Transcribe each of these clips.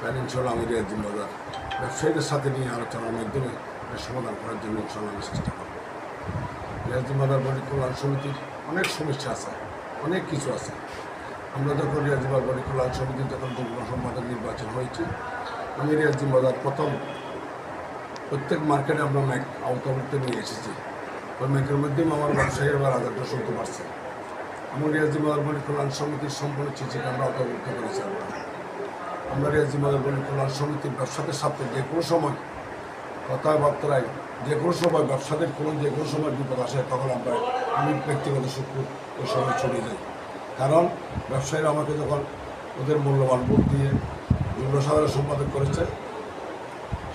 তাহলে ইনশাল্লাহ আমি রিয়াজ জিম্মাদার ব্যবসায়ীদের সাথে নিয়ে আলোচনার মাধ্যমে সমাধান করার জন্য ইনশাল্লাহ আমি চেষ্টা করব। রিয়াজ জিম্মাদার বণিক কল্যাণ সমিতির অনেক সমস্যা আছে, অনেক কিছু আছে। আমরা যখন রিয়াজ জিম্মাদার বণিক কল্যাণ সমিতির যখন যুগ্ম সম্পাদক নির্বাচন হয়েছে, আমি রিয়াজ জিম্মাদার প্রথম প্রত্যেক মার্কেটে আমরা ম্যাক আওতাভুক্ত নিয়ে এসেছি। ওই ম্যাকের মাধ্যমে আমার ব্যবসায়ী এবার আদারটা শুনতে পারছে। আমার রিয়াজ জিম্মাদার বণিক কল্যাণ সমিতির সম্পূর্ণ চিঠিকে আমরা আওতাভুক্ত করেছি। আমরা রিয়াজ জিম্মাদার বণিক কল্যাণ সমিতির ব্যবসাদের সাথে যে কোনো সময় কথাবার্তায় যে কোনো সময় ব্যবসাদের যে কোনো সময় বিপদ আসে, তখন আমি ব্যক্তিগত সূত্র ওই সময় ছড়িয়ে যাই। কারণ ব্যবসায়ীরা আমাকে যখন ওদের মূল্যবান ভোট দিয়ে যুগ্ম সাধারণ সম্পাদক করেছে,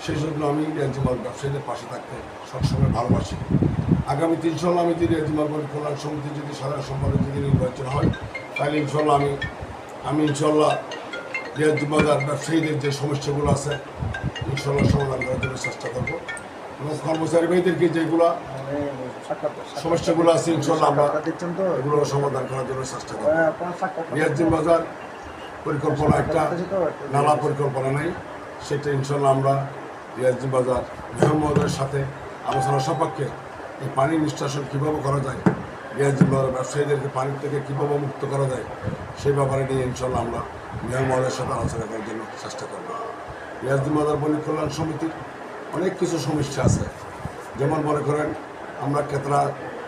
সেই জন্য আমি রিয়াজ জিম্মাদার ব্যবসায়ীদের পাশে থাকতে সবসময় ভালোবাসি। আগামী 3 সাল আমি যদি রিয়াজ জিম্মাদার বণিক কল্যাণ সমিতি যদি সাধারণ সম্পাদক যদি নির্বাচন হয়, তাহলে ইনশাল্লাহ আমি ইনশাল্লাহ রিয়াজ জিম্মাদার ব্যবসায়ীদের যে সমস্যাগুলো আছে ইনশাল্লাহ সমাধান করার জন্য চেষ্টা করবো। এবং কর্মচারী ভাইদেরকে যেগুলো সমস্যাগুলো আছে ইনশাল্লাহ আমরা এগুলো সমাধান করার জন্য চেষ্টা করবো। রিয়াজ জিম্মাদার পরিকল্পনা একটা নালা পরিকল্পনা নেই, সেটা ইনশাল্লাহ আমরা রিয়াজ জিম্মাদার মেয়র মহোদয়ের সাথে আলোচনা সাপেক্ষে এই পানি নিষ্কাশন কীভাবে করা যায়, রিয়াজ জিম্মাদার ব্যবসায়ীদেরকে পানির থেকে কীভাবে মুক্ত করা যায়, সেই ব্যাপারে নিয়ে ইনশাল্লাহ আমরা মেয়র মহোদয়ের সাথে আলোচনা করার জন্য চেষ্টা করব। রিয়াজ জিম্মাদার বণিক কল্যাণ সমিতির অনেক কিছু সমস্যা আছে। যেমন মনে করেন আমরা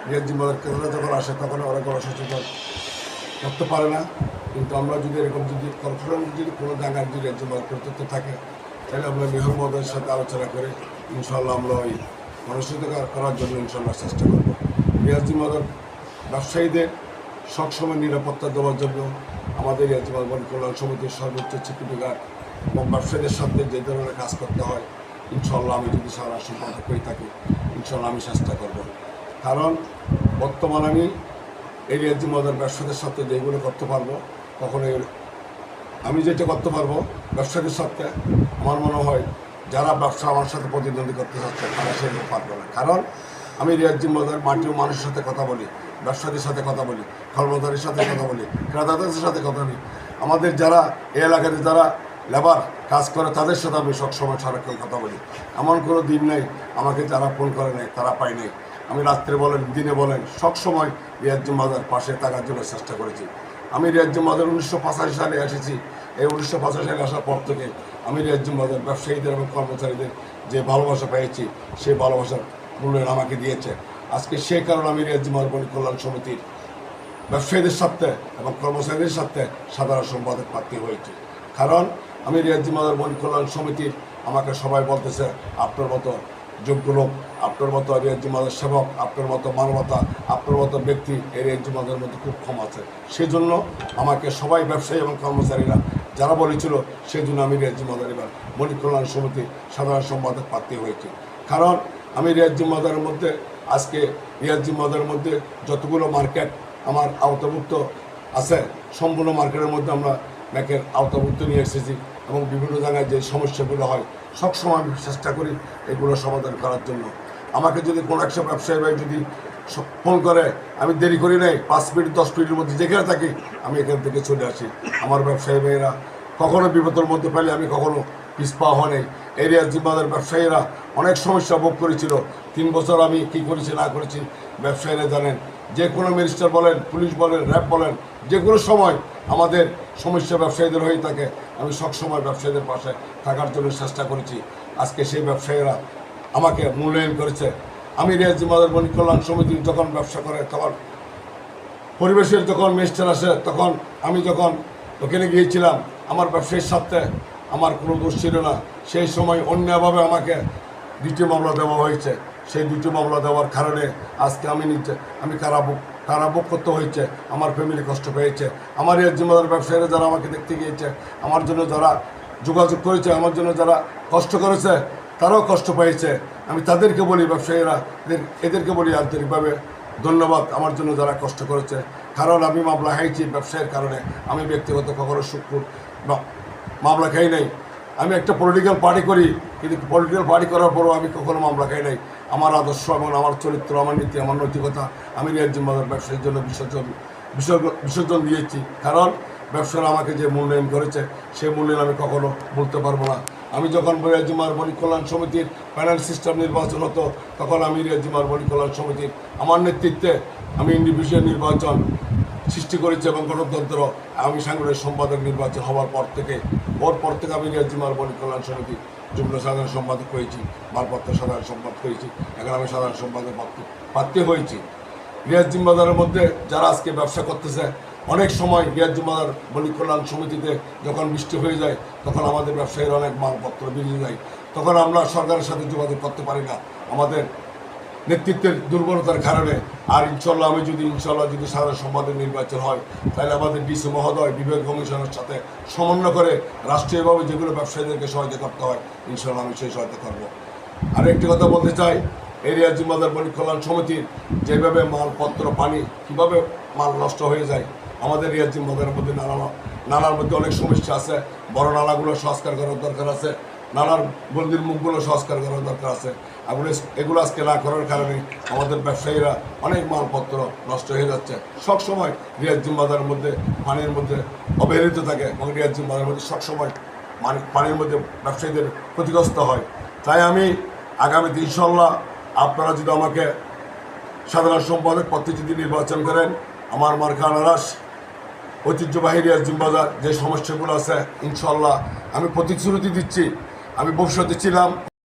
রিয়াজ জিম্মাদার কেতরা যখন আসে তখন ওরা গণসচেতন করতে পারে না, কিন্তু আমরা যদি এরকম যদি কর্পোরেশন যদি কোনো জায়গায় যদি রিয়াজ জিম্মাদার কর্তৃত্ব থাকে, তাহলে আমরা মেয়র মহোদয়ের সাথে আলোচনা করে ইনশাল্লাহ আমরা ওই গণসচেতন করার জন্য ইনশাল্লাহ চেষ্টা করব। রিয়াজ জিম্মাদার ব্যবসায়ীদের সবসময় নিরাপত্তা দেওয়ার জন্য আমাদের রিয়াজ জিম্মাদার বণিক কল্যাণ সমিতির সর্বোচ্চ সিকিউরিটি গার্ড এবং ব্যবসায়ীদের সাথে যে ধরনের কাজ করতে হয় ইনশাল্লাহ আমি যদি সারা সম্পাদক হয়ে থাকি ইনশাল্লাহ আমি চেষ্টা করব। কারণ বর্তমানে আমি এই রিয়াজ জিম্মাদার ব্যবসাদের সাথে যেগুলো করতে পারবো, তখন আমি যেটা করতে পারবো ব্যবসাদের সাথে, আমার মনে হয় যারা ব্যবসা আমার সাথে প্রতিদ্বন্দ্বী করতে চাচ্ছে তারা সেগুলো পারবে না। কারণ আমি রিয়াজ জিম্মাদার মাটির মানুষের সাথে কথা বলি, ব্যবসাদের সাথে কথা বলি, কর্মচারীর সাথে কথা বলি, ক্রেতাদের সাথে কথা বলি। আমাদের যারা এই এলাকাতে যারা লেবার কাজ করে তাদের সাথে আমি সবসময় সারাক্ষণ কথা বলি। এমন কোনো দিন নেই আমাকে যারা ফোন করে নেই তারা পাই নাই। আমি রাত্রে বলেন দিনে বলেন সবসময় রিয়াজ জিম্মাদার পাশে থাকার জন্য চেষ্টা করেছি। আমি রিয়াজ জিম্মাদার 1985 সালে এসেছি। এই 1985 সালে আসার পর থেকে আমি রিয়াজ জিম্মাদার ব্যবসায়ীদের এবং কর্মচারীদের যে ভালোবাসা পেয়েছি, সেই ভালোবাসার মূল্যায়ন আমাকে দিয়েছে। আজকে সেই কারণে আমি রিয়াজ জিম্মাদার বণিক কল্যাণ সমিতির ব্যবসায়ীদের সাথে এবং কর্মচারীদের সাথে সাধারণ সম্পাদক প্রার্থী হয়েছি। কারণ আমি রিয়াজ জিম্মাদার বণিক কল্যাণ সমিতির আমাকে সবাই বলতেছে আপনার মতো যোগ্য লোক, আপনার মতো রিয়াজ জিম্মাদার সেবক, আপনার মতো মানবতা, আপনার মতো ব্যক্তি এই রিয়াজ জিম্মাদার মধ্যে খুব কম আছে। সেই জন্য আমাকে সবাই ব্যবসায়ী এবং কর্মচারীরা যারা বলেছিল, সেই জন্য আমি রিয়াজ জিম্মাদার এবার বণিক কল্যাণ সমিতির সাধারণ সম্পাদক প্রার্থী হয়েছি। কারণ আমি রিয়াজ জিম্মাদারের মধ্যে আজকে রিয়াজ জিম্মাদারের মধ্যে যতগুলো মার্কেট আমার আওতাভুক্ত আছে, সম্পূর্ণ মার্কেটের মধ্যে আমরা ম্যাকের আওতাভুক্ত নিয়ে এসেছি এবং বিভিন্ন জায়গায় যে সমস্যাগুলো হয় সবসময় আমি চেষ্টা করি এগুলো সমাধান করার জন্য। আমাকে যদি কোনো একটা ব্যবসায়ী ভাই যদি ফোন করে, আমি দেরি করি নাই, 5 মিনিট 10 মিনিটের মধ্যে যেখানে থাকি আমি এখান থেকে চলে আসি। আমার ব্যবসায়ী ভাইয়েরা কখনো বিপদের মধ্যে পেলে আমি কখনো পিছপা হওয়া নেই। এই রিয়াজ জিম্মাদার ব্যবসায়ীরা অনেক সমস্যা ভোগ করেছিল। 3 বছর আমি কী করেছি না করেছি ব্যবসায়ীরা জানেন। যে কোনো মিনিস্টার বলেন, পুলিশ বলেন, র্যাব বলেন, যে কোনো সময় আমাদের সমস্যা ব্যবসায়ীদের হয়ে থাকে। আমি সবসময় ব্যবসায়ীদের পাশে থাকার জন্য চেষ্টা করেছি। আজকে সেই ব্যবসায়ীরা আমাকে মূল্যায়ন করেছে। আমি রিয়াজ জিম্মাদার বণিক কল্যাণ সমিতি যখন ব্যবসা করে, তখন পরিবেশের যখন মিনিস্টার আসে, তখন আমি যখন ওখানে গিয়েছিলাম, আমার ব্যবসায়ীর সাথে আমার কোনো দোষ ছিল না। সেই সময় অন্যভাবে আমাকে 2টি মামলা দেওয়া হয়েছে। সেই 2টি মামলা দেওয়ার কারণে আজকে আমি কারাভোগ করতে হয়েছে। আমার ফ্যামিলি কষ্ট পেয়েছে। আমার রিয়াজ জিম্মাদার ব্যবসায়ীরা যারা আমাকে দেখতে গিয়েছে, আমার জন্য যারা যোগাযোগ করেছে, আমার জন্য যারা কষ্ট করেছে, তারাও কষ্ট পেয়েছে। আমি তাদেরকে বলি, ব্যবসায়ীরা এদেরকে বলি আন্তরিকভাবে ধন্যবাদ আমার জন্য যারা কষ্ট করেছে। কারণ আমি মামলা খাইছি ব্যবসায়ের কারণে। আমি ব্যক্তিগত কখনো মামলা খাই নাই। আমি একটা পলিটিক্যাল পার্টি করি, কিন্তু পলিটিক্যাল পার্টি করার পরও আমি কখনো মামলা খাই নাই। আমার আদর্শ এবং আমার চরিত্র, আমার নীতি, আমার নৈতিকতা আমি রিয়াজ জিম্মাদার ব্যবসায়ীর জন্য বিসর্জন দিয়েছি। কারণ ব্যবসারা আমাকে যে মূল্যায়ন করেছে সেই মূল্যায়ন আমি কখনো বলতে পারবো না। আমি যখন রিয়াজুমার বণিক কল্যাণ সমিতির প্যানেল সিস্টেম নির্বাচন হতো, তখন আমি রিয়াজুমার বণিক কল্যাণ সমিতির আমার নেতৃত্বে আমি ইন্ডিভিজুয়াল নির্বাচন সৃষ্টি করেছি এবং গণতন্ত্র আমি সাংগঠনিক সম্পাদক নির্বাচন হওয়ার পর থেকে আমি রিয়াজুমার বণিক কল্যাণ সমিতির যুগ্ম সাধারণ সম্পাদক হয়েছি, মালপত্র সাধারণ সম্পাদক হয়েছি, এখন আমি সাধারণ সম্পাদক প্রার্থী হয়েছি। রিয়াজ বাজারের মধ্যে যারা আজকে ব্যবসা করতেছে, অনেক সময় রিয়াজ বাজার বণিক কল্যাণ সমিতিতে যখন বৃষ্টি হয়ে যায় তখন আমাদের ব্যবসায়ীর অনেক মালপত্র বেরিয়ে যায়, তখন আমরা সরকারের সাথে যোগাযোগ করতে পারি না আমাদের নেতৃত্বের দুর্বলতার কারণে। আর ইনশাল্লাহ যদি সাধারণ সম্পাদক নির্বাচন হয়, তাহলে আমাদের ডিসি মহোদয় বিভাগ কমিশনের সাথে সমন্বয় করে রাষ্ট্রীয়ভাবে যেগুলো ব্যবসায়ীদেরকে সহায়তা করতে হয়, ইনশাল্লাহ আমি সেই সহায়তা করবো। আর একটি কথা বলতে চাই, এই রিয়াজ বাজার বণিক কল্যাণ সমিতির যেভাবে মালপত্র পানি কীভাবে মাল নষ্ট হয়ে যায়, আমাদের রিয়াজ বাজারের মধ্যে নালার মধ্যে অনেক সমস্যা আছে। বড় নালাগুলো সংস্কার করার দরকার আছে, নালার গন্ডির মুখগুলো সংস্কার করার দরকার আছে। এগুলো আজকে না করার কারণে আমাদের ব্যবসায়ীরা অনেক মালপত্র নষ্ট হয়ে যাচ্ছে। সবসময় রিয়াজ বাজারের মধ্যে পানির মধ্যে অবহেলিত থাকে এবং রিয়াজ বাজারের মধ্যে সবসময় পানির মধ্যে ব্যবসায়ীদের ক্ষতিগ্রস্ত হয়। তাই আমি আগামীতে ইনশাল্লাহ আপনারা যদি আমাকে সাধারণ সম্পাদক পদে যদি নির্বাচন করেন, আমার মার্কা আনারস ঐতিহ্যবাহী রিয়াজ বাজার যে সমস্যাগুলো আছে, ইনশাল্লাহ আমি প্রতিশ্রুতি দিচ্ছি, আমি ভবিষ্যতে ছিলাম